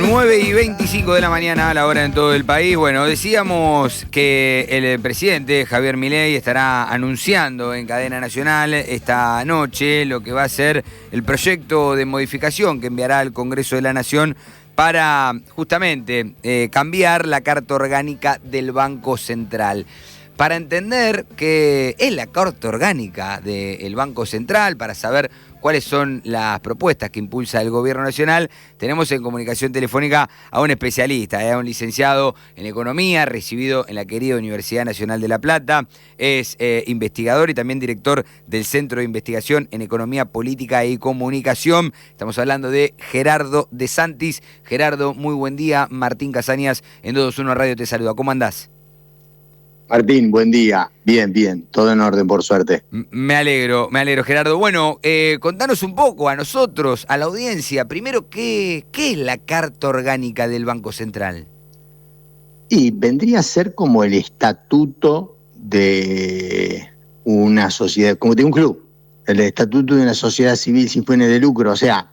9:25 de la mañana, a la hora en todo el país. Bueno, decíamos que el presidente Javier Milei estará anunciando en cadena nacional esta noche lo que va a ser el proyecto de modificación que enviará al Congreso de la Nación para justamente cambiar la Carta Orgánica del Banco Central. Para entender qué es la Carta Orgánica del Banco Central, para saber cuáles son las propuestas que impulsa el Gobierno Nacional, tenemos en comunicación telefónica a un especialista, a un licenciado en Economía, recibido en la querida Universidad Nacional de La Plata, es investigador y también director del Centro de Investigación en Economía Política y Comunicación. Estamos hablando de Gerardo De Santis. Gerardo, muy buen día. Martín Casañas en 221 Radio te saluda. ¿Cómo andás? Martín, buen día. Bien, todo en orden, por suerte. Me alegro, Gerardo. Bueno, contanos un poco a nosotros, a la audiencia, primero, ¿qué es la Carta Orgánica del Banco Central? Y vendría a ser como el estatuto de una sociedad, como de un club, el estatuto de una sociedad civil sin fines de lucro, o sea,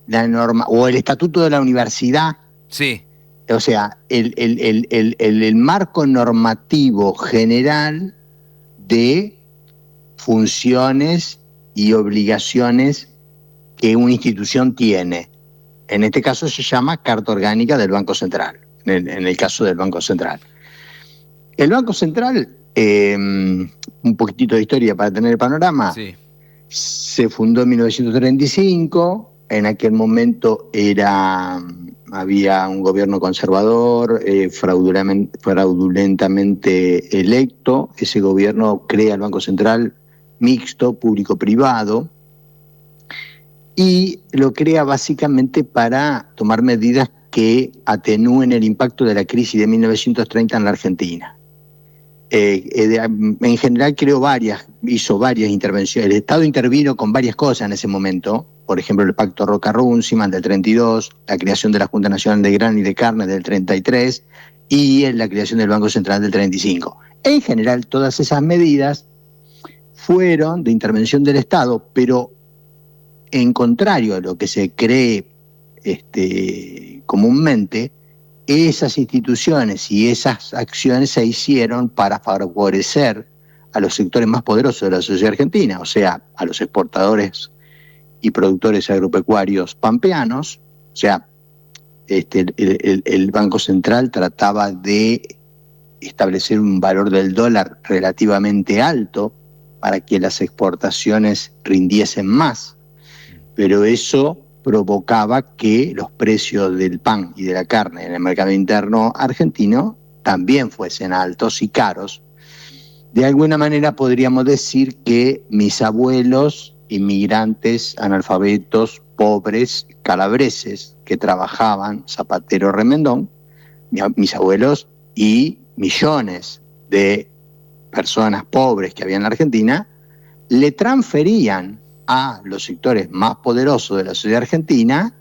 la norma, o el estatuto de la universidad. Sí. O sea, el marco normativo general de funciones y obligaciones que una institución tiene. En este caso se llama Carta Orgánica del Banco Central, en el caso del Banco Central. El Banco Central, un poquitito de historia para tener el panorama, Sí. Se fundó en 1935, en aquel momento había un gobierno conservador, fraudulentamente electo. Ese gobierno crea el Banco Central mixto, público-privado, y lo crea básicamente para tomar medidas que atenúen el impacto de la crisis de 1930 en la Argentina. En general hizo varias intervenciones. El Estado intervino con varias cosas en ese momento, por ejemplo el Pacto Roca-Runciman del 32, la creación de la Junta Nacional de Grano y de Carne del 33 y la creación del Banco Central del 35. En general todas esas medidas fueron de intervención del Estado, pero en contrario a lo que se cree comúnmente, esas instituciones y esas acciones se hicieron para favorecer a los sectores más poderosos de la sociedad argentina, o sea, a los exportadores y productores agropecuarios pampeanos. O sea, el Banco Central trataba de establecer un valor del dólar relativamente alto para que las exportaciones rindiesen más, pero eso provocaba que los precios del pan y de la carne en el mercado interno argentino también fuesen altos y caros. De alguna manera podríamos decir que mis abuelos, inmigrantes, analfabetos, pobres, calabreses, que trabajaban, Zapatero, Remendón, mis abuelos y millones de personas pobres que había en la Argentina, le transferían a los sectores más poderosos de la sociedad argentina,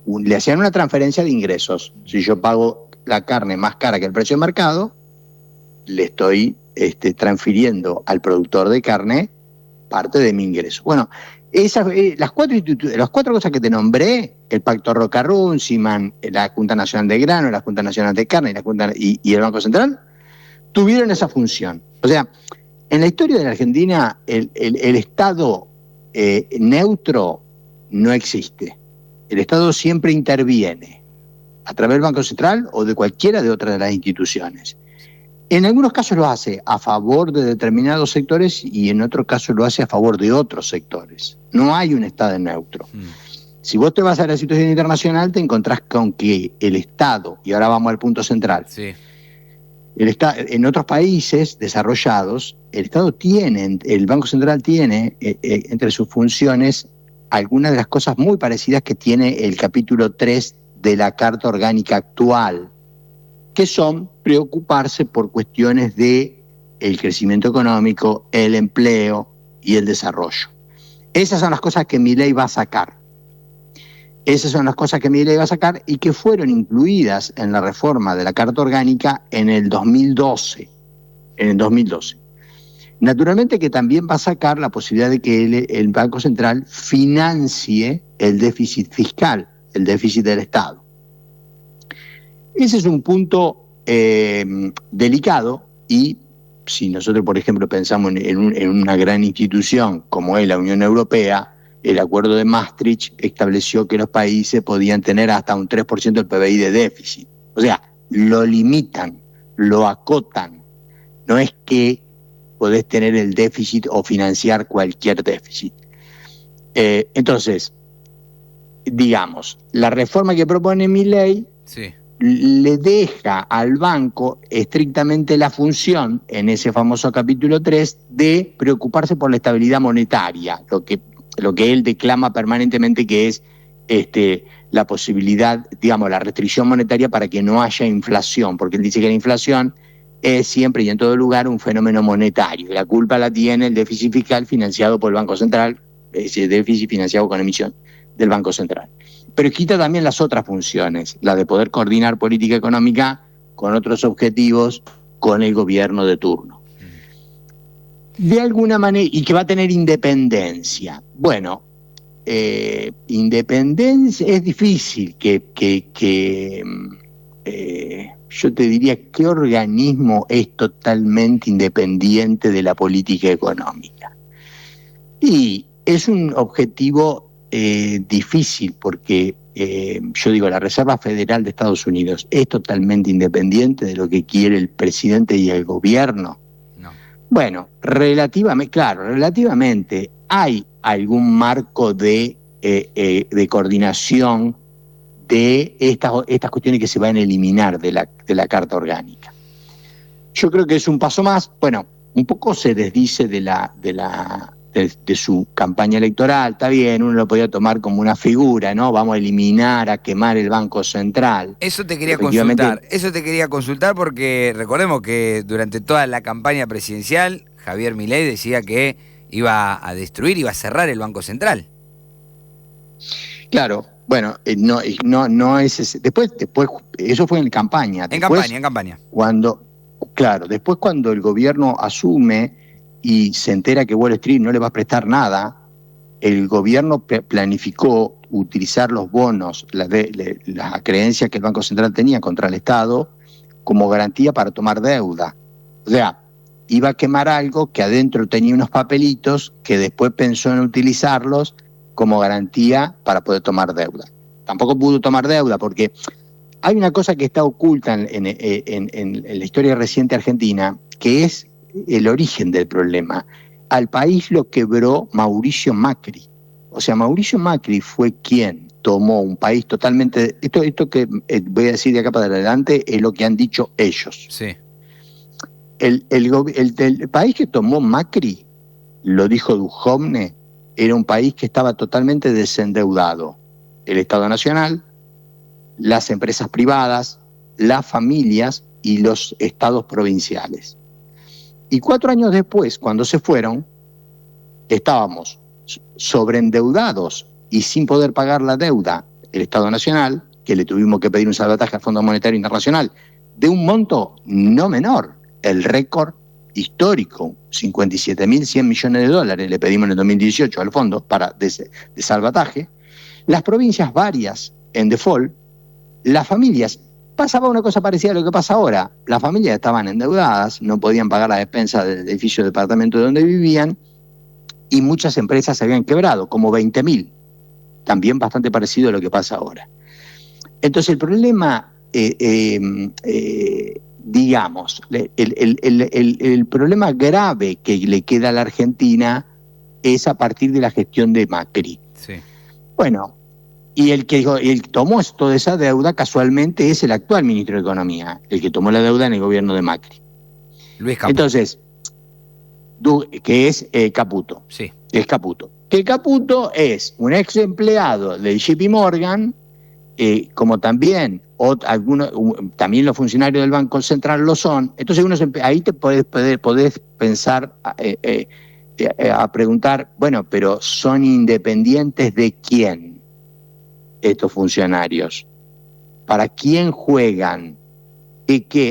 le hacían una transferencia de ingresos. Si yo pago la carne más cara que el precio de mercado, le estoy transfiriendo al productor de carne parte de mi ingreso. Bueno, las cuatro cosas que te nombré, el Pacto Roca-Runciman, la Junta Nacional de Grano, la Junta Nacional de Carne y el Banco Central, tuvieron esa función. O sea, en la historia de la Argentina, el Estado neutro no existe. El Estado siempre interviene a través del Banco Central o de cualquiera de otras de las instituciones. En algunos casos lo hace a favor de determinados sectores y en otros casos lo hace a favor de otros sectores. No hay un Estado neutro. Si vos te vas a la situación internacional, te encontrás con que el Estado, y ahora vamos al punto central, Sí. En otros países desarrollados, el Banco Central tiene entre sus funciones algunas de las cosas muy parecidas que tiene el capítulo 3 de la Carta Orgánica actual, que son preocuparse por cuestiones de el crecimiento económico, el empleo y el desarrollo. Esas son las cosas que Milei va a sacar. Y que fueron incluidas en la reforma de la Carta Orgánica en el 2012. Naturalmente que también va a sacar la posibilidad de que el Banco Central financie el déficit fiscal, el déficit del Estado. Ese es un punto delicado y si nosotros, por ejemplo, pensamos en una gran institución como es la Unión Europea, el acuerdo de Maastricht estableció que los países podían tener hasta un 3% del PBI de déficit. O sea, lo limitan, lo acotan. No es que podés tener el déficit o financiar cualquier déficit. Entonces, digamos, la reforma que propone Milei le deja al banco estrictamente la función, en ese famoso capítulo 3, de preocuparse por la estabilidad monetaria, lo que él declama permanentemente que es la posibilidad, digamos, la restricción monetaria para que no haya inflación, porque él dice que la inflación es siempre y en todo lugar un fenómeno monetario. La culpa la tiene el déficit fiscal financiado por el Banco Central, ese déficit financiado con emisión del Banco Central. Pero quita también las otras funciones, la de poder coordinar política económica con otros objetivos con el gobierno de turno. De alguna manera, y que va a tener independencia. Bueno, independencia es difícil yo te diría, ¿qué organismo es totalmente independiente de la política económica? Y es un objetivo difícil porque, yo digo, la Reserva Federal de Estados Unidos es totalmente independiente de lo que quiere el presidente y el gobierno. No. Bueno, relativamente hay algún marco de coordinación de estas cuestiones que se van a eliminar de la Carta Orgánica. Yo creo que es un paso más. Bueno, un poco se desdice de su campaña electoral, está bien, uno lo podía tomar como una figura, ¿no? Vamos a eliminar, a quemar el Banco Central. Eso te quería consultar porque recordemos que durante toda la campaña presidencial, Javier Milei decía que iba a destruir, iba a cerrar el Banco Central. Claro. Bueno, no es ese. Después, eso fue en campaña. En campaña. Después cuando el gobierno asume y se entera que Wall Street no le va a prestar nada, el gobierno planificó utilizar los bonos, las creencias que el Banco Central tenía contra el Estado, como garantía para tomar deuda. O sea, iba a quemar algo que adentro tenía unos papelitos que después pensó en utilizarlos como garantía para poder tomar deuda. Tampoco pudo tomar deuda porque hay una cosa que está oculta en la historia reciente argentina, que es el origen del problema. Al país lo quebró Mauricio Macri. O sea, Mauricio Macri fue quien tomó un país totalmente... Esto que voy a decir de acá para adelante es lo que han dicho ellos. Sí. El país que tomó Macri, lo dijo Duhovne, era un país que estaba totalmente desendeudado. El Estado Nacional, las empresas privadas, las familias y los estados provinciales. Y 4 años después, cuando se fueron, estábamos sobreendeudados y sin poder pagar la deuda, el Estado Nacional, que le tuvimos que pedir un salvataje al Fondo Monetario Internacional, de un monto no menor, el récord histórico, 57.100 millones de dólares le pedimos en el 2018 al fondo de salvataje, las provincias varias en default, las familias, pasaba una cosa parecida a lo que pasa ahora, las familias estaban endeudadas, no podían pagar la despensa del edificio de departamento donde vivían y muchas empresas se habían quebrado, como 20.000, también bastante parecido a lo que pasa ahora. Entonces el problema... digamos, el problema grave que le queda a la Argentina es a partir de la gestión de Macri. Sí. Bueno, y el que tomó toda esa deuda casualmente es el actual ministro de Economía, el que tomó la deuda en el gobierno de Macri. Luis Caputo. Entonces, que es Caputo. Sí. Es Caputo. Que Caputo es un ex empleado del JP Morgan, como también también los funcionarios del Banco Central lo son. Entonces ahí te podés pensar a preguntar, bueno, pero ¿son independientes de quién estos funcionarios? ¿Para quién juegan?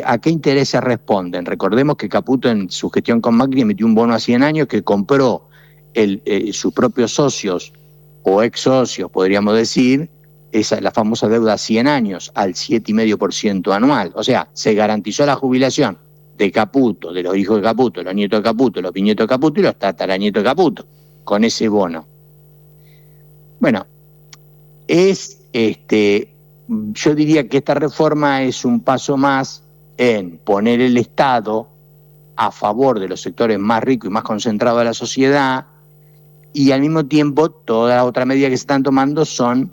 ¿A qué intereses responden? Recordemos que Caputo en su gestión con Macri emitió un bono a 100 años que compró sus propios socios o ex socios, podríamos decir, la famosa deuda a 100 años al 7,5% anual. O sea, se garantizó la jubilación de Caputo, de los hijos de Caputo, los nietos de Caputo, los bisnietos de Caputo y los tataranietos de Caputo, con ese bono. Bueno, yo diría que esta reforma es un paso más en poner el Estado a favor de los sectores más ricos y más concentrados de la sociedad, y al mismo tiempo todas las otras medidas que se están tomando son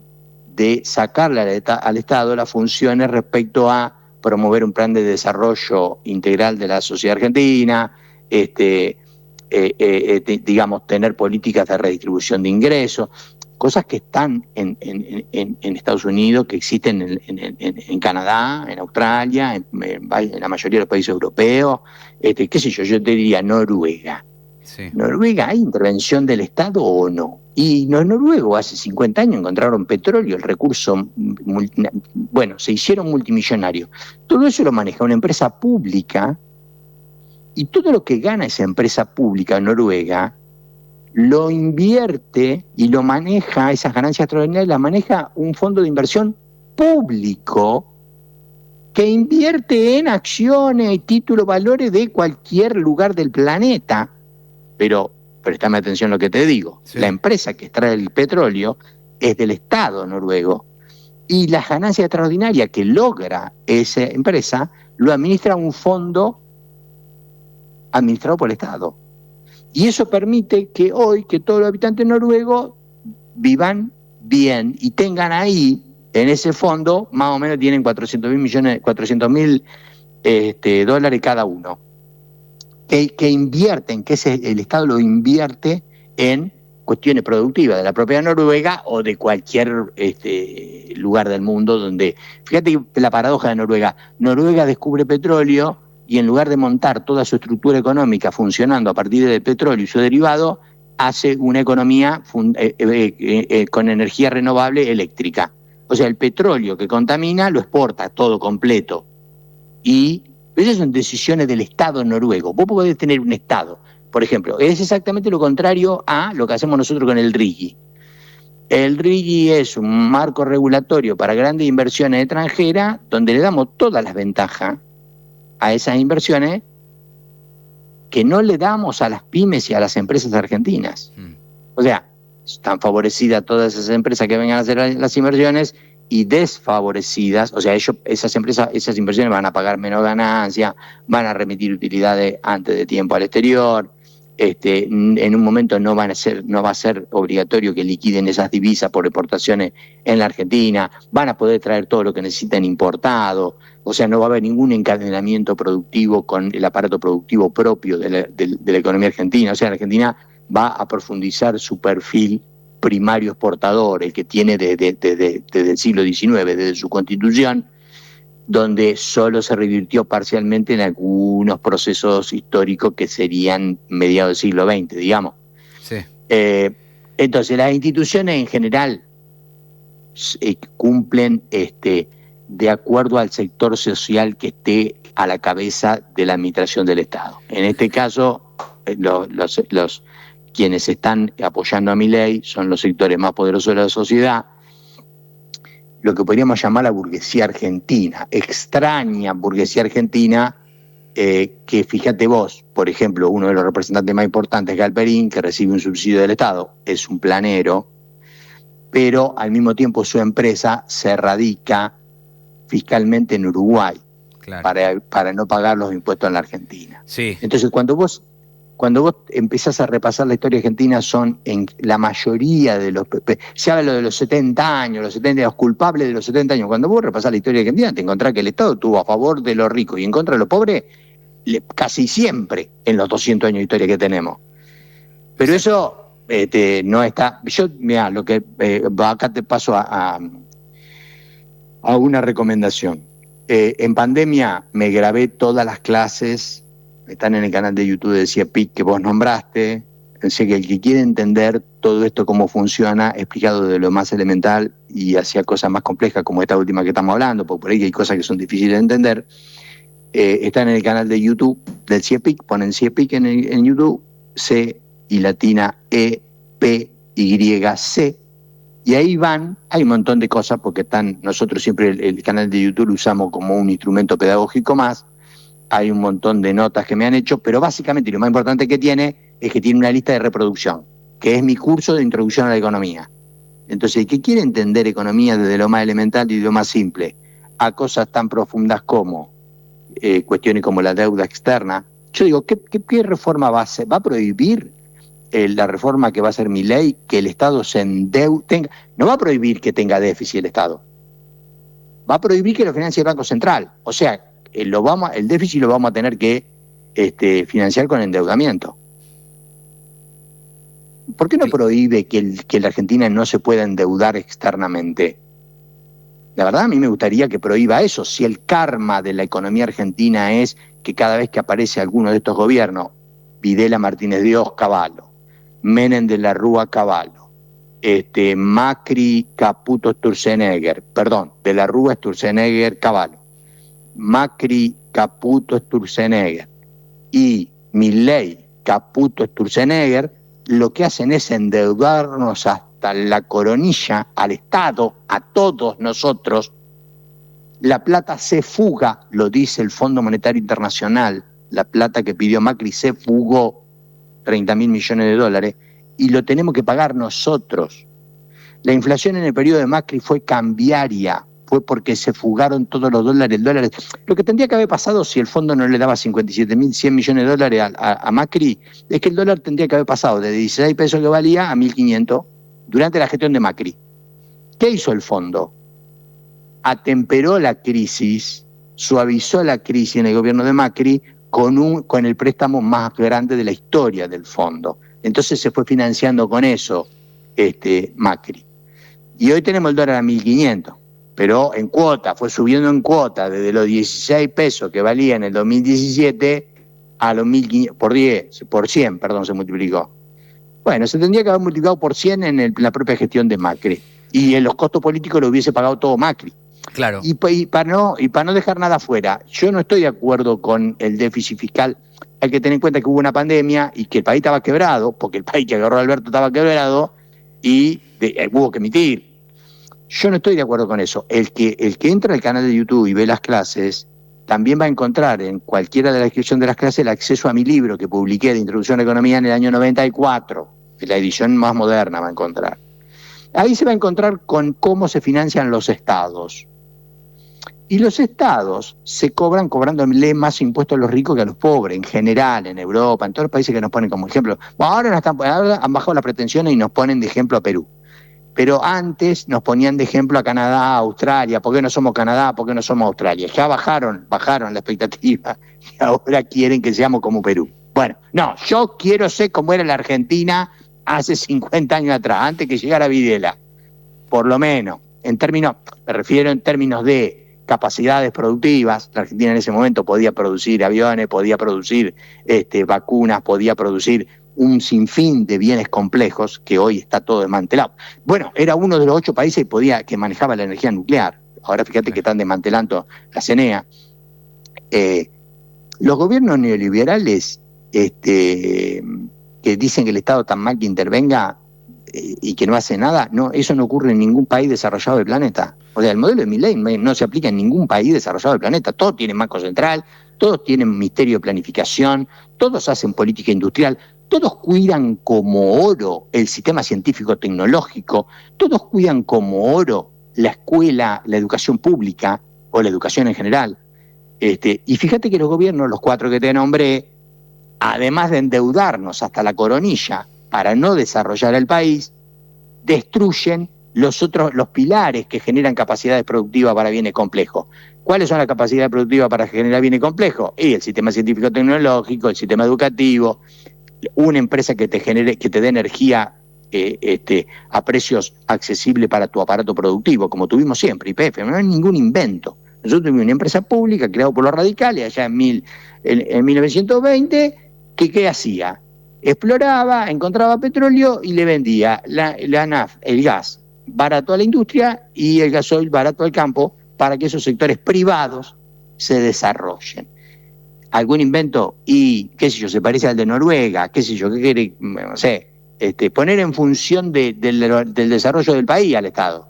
de sacarle al Estado las funciones respecto a promover un plan de desarrollo integral de la sociedad argentina, digamos, tener políticas de redistribución de ingresos, cosas que están en Estados Unidos, que existen en Canadá, en Australia, en la mayoría de los países europeos, qué sé yo te diría Noruega. Sí. ¿Noruega hay intervención del Estado o no? Y los noruegos hace 50 años encontraron petróleo, el recurso, bueno, se hicieron multimillonarios. Todo eso lo maneja una empresa pública, y todo lo que gana esa empresa pública en Noruega lo invierte y lo maneja, esas ganancias extraordinarias las maneja un fondo de inversión público que invierte en acciones y títulos, valores de cualquier lugar del planeta. Pero prestame atención a lo que te digo. Sí. La empresa que extrae el petróleo es del Estado noruego, y las ganancias extraordinarias que logra esa empresa lo administra un fondo administrado por el Estado. Y eso permite que hoy, que todos los habitantes noruegos vivan bien y tengan ahí, en ese fondo, más o menos tienen 400.000 dólares cada uno, que invierten, que el Estado lo invierte en cuestiones productivas de la propia Noruega o de cualquier lugar del mundo donde... Fíjate la paradoja de Noruega. Noruega descubre petróleo, y en lugar de montar toda su estructura económica funcionando a partir del petróleo y su derivado, hace una economía con energía renovable eléctrica. O sea, el petróleo que contamina lo exporta todo completo. Y esas son decisiones del Estado noruego. Vos podés tener un Estado, por ejemplo, es exactamente lo contrario a lo que hacemos nosotros con el RIGI. El RIGI es un marco regulatorio para grandes inversiones extranjeras, donde le damos todas las ventajas a esas inversiones que no le damos a las pymes y a las empresas argentinas. O sea, están favorecidas todas esas empresas que vengan a hacer las inversiones, y desfavorecidas, o sea, esas inversiones van a pagar menos ganancia, van a remitir utilidades antes de tiempo al exterior, en un momento no va a ser obligatorio que liquiden esas divisas por exportaciones en la Argentina, van a poder traer todo lo que necesitan importado, o sea, no va a haber ningún encadenamiento productivo con el aparato productivo propio de la economía argentina. O sea, la Argentina va a profundizar su perfil primario exportador, el que tiene desde el siglo XIX, desde su constitución, donde solo se revirtió parcialmente en algunos procesos históricos que serían mediados del siglo XX, digamos. Sí. Entonces, las instituciones en general cumplen de acuerdo al sector social que esté a la cabeza de la administración del Estado. En este caso, quienes están apoyando a Milei son los sectores más poderosos de la sociedad, lo que podríamos llamar la burguesía argentina, extraña burguesía argentina, que fíjate vos, por ejemplo, uno de los representantes más importantes, Galperín, que recibe un subsidio del Estado, es un planero, pero al mismo tiempo su empresa se radica fiscalmente en Uruguay, claro, para no pagar los impuestos en la Argentina. Sí. Entonces, cuando vos empezás a repasar la historia argentina, son en la mayoría de los... Se habla de los 70 años, los culpables de los 70 años. Cuando vos repasás la historia argentina, te encontrás que el Estado tuvo a favor de los ricos y en contra de los pobres casi siempre en los 200 años de historia que tenemos. Pero eso no está... Yo, mirá, acá te paso a una recomendación. En pandemia me grabé todas las clases, están en el canal de YouTube de CIEPIC que vos nombraste. Así que el que quiere entender todo esto, cómo funciona, explicado de lo más elemental y hacia cosas más complejas como esta última que estamos hablando, porque por ahí hay cosas que son difíciles de entender, están en el canal de YouTube del CIEPIC, ponen CIEPIC en YouTube, C y latina E, P, Y, C, Y ahí hay un montón de cosas, porque nosotros siempre el canal de YouTube lo usamos como un instrumento pedagógico más. Hay un montón de notas que me han hecho, pero básicamente lo más importante que tiene es que tiene una lista de reproducción, que es mi curso de introducción a la economía. Entonces, el que quiere entender economía desde lo más elemental y lo más simple, a cosas tan profundas como cuestiones como la deuda externa, yo digo, ¿qué reforma va a hacer? ¿Va a prohibir la reforma que va a hacer Milei que el Estado se endeude? No va a prohibir que tenga déficit el Estado, va a prohibir que lo financie el Banco Central. O sea, el déficit lo vamos a tener que financiar con endeudamiento. ¿Por qué no prohíbe que la Argentina no se pueda endeudar externamente? La verdad, a mí me gustaría que prohíba eso. Si el karma de la economía argentina es que cada vez que aparece alguno de estos gobiernos, Videla, Martínez Dios, Cavallo, Menem de la Rúa, Cavallo, Macri, Caputo, Sturzenegger, perdón, de la Rúa, Sturzenegger, Cavallo, Macri, Caputo, Sturzenegger y Milei, Caputo, Sturzenegger, lo que hacen es endeudarnos hasta la coronilla al Estado, a todos nosotros. La plata se fuga, lo dice el Fondo Monetario Internacional, la plata que pidió Macri se fugó, 30.000 millones de dólares, y lo tenemos que pagar nosotros. La inflación en el periodo de Macri fue cambiaria, fue porque se fugaron todos los dólares. Lo que tendría que haber pasado si el fondo no le daba 57.100 millones de dólares a Macri, es que el dólar tendría que haber pasado de 16 pesos que valía a 1.500 durante la gestión de Macri. ¿Qué hizo el fondo? Atemperó la crisis, suavizó la crisis en el gobierno de Macri con el préstamo más grande de la historia del fondo. Entonces se fue financiando con eso Macri. Y hoy tenemos el dólar a 1.500, pero en cuota, fue subiendo en cuota desde los 16 pesos que valía en el 2017 a los 1.500, por 100, perdón, se multiplicó. Bueno, se tendría que haber multiplicado por 100 en la propia gestión de Macri. Y en los costos políticos lo hubiese pagado todo Macri. Claro. Y para no dejar nada afuera, yo no estoy de acuerdo con el déficit fiscal. Hay que tener en cuenta que hubo una pandemia y que el país estaba quebrado, porque el país que agarró a Alberto estaba quebrado y hubo que emitir. Yo no estoy de acuerdo con eso. El que entra al canal de YouTube y ve las clases, también va a encontrar en cualquiera de la descripción de las clases el acceso a mi libro que publiqué de Introducción a la Economía en el año 94, en la edición más moderna va a encontrar. Ahí se va a encontrar con cómo se financian los estados. Y los estados se cobrándole más impuestos a los ricos que a los pobres, en general, en Europa, en todos los países que nos ponen como ejemplo. Bueno, ahora han bajado las pretensiones y nos ponen de ejemplo a Perú. Pero antes nos ponían de ejemplo a Canadá, a Australia. ¿Por qué no somos Canadá? ¿Por qué no somos Australia? Ya bajaron la expectativa y ahora quieren que seamos como Perú. Bueno, no, yo quiero ser como era la Argentina hace 50 años atrás, antes que llegara Videla. Por lo menos, me refiero en términos de capacidades productivas. La Argentina en ese momento podía producir aviones, podía producir vacunas, podía producir un sinfín de bienes complejos que hoy está todo desmantelado. Bueno, era uno de los 8 países que manejaba la energía nuclear. Ahora fíjate que están desmantelando la CENEA. Los gobiernos neoliberales que dicen que el Estado tan mal que intervenga y que no hace nada, no, eso no ocurre en ningún país desarrollado del planeta. O sea, el modelo de Milei no se aplica en ningún país desarrollado del planeta. Todos tienen Banco Central, todos tienen Ministerio de Planificación, todos hacen política industrial, todos cuidan como oro el sistema científico-tecnológico, todos cuidan como oro la escuela, la educación pública o la educación en general. Y fíjate que los gobiernos, los 4 que te nombré, además de endeudarnos hasta la coronilla para no desarrollar el país, destruyen los pilares que generan capacidades productivas para bienes complejos. ¿Cuáles son las capacidades productivas para generar bienes complejos? Y el sistema científico-tecnológico, el sistema educativo, una empresa que te dé energía a precios accesibles para tu aparato productivo, como tuvimos siempre, YPF, no es ningún invento. Nosotros tuvimos una empresa pública creada por los radicales allá en 1920, que ¿qué hacía? Exploraba, encontraba petróleo y le vendía el gas barato a la industria y el gasoil barato al campo para que esos sectores privados se desarrollen. ¿Algún invento? Y, qué sé yo, se parece al de Noruega, qué sé yo, qué quiere, no sé, poner en función del desarrollo del país al Estado.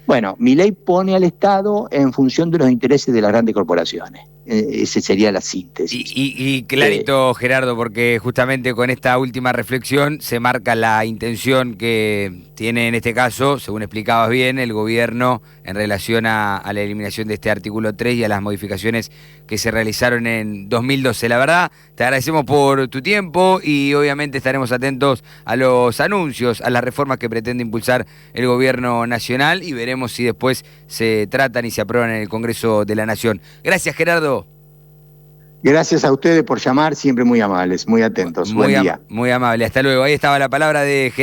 Bueno, Milei pone al Estado en función de los intereses de las grandes corporaciones. Esa sería la síntesis. Y clarito, Gerardo, porque justamente con esta última reflexión se marca la intención que tiene en este caso, según explicabas bien, el gobierno en relación a la eliminación de este artículo 3 y a las modificaciones que se realizaron en 2012. La verdad, te agradecemos por tu tiempo y obviamente estaremos atentos a los anuncios, a las reformas que pretende impulsar el gobierno nacional y veremos si después se tratan y se aprueban en el Congreso de la Nación. Gracias, Gerardo. Gracias a ustedes por llamar, siempre muy amables, muy atentos. Buen día. Muy amable. Hasta luego. Ahí estaba la palabra de Gerardo.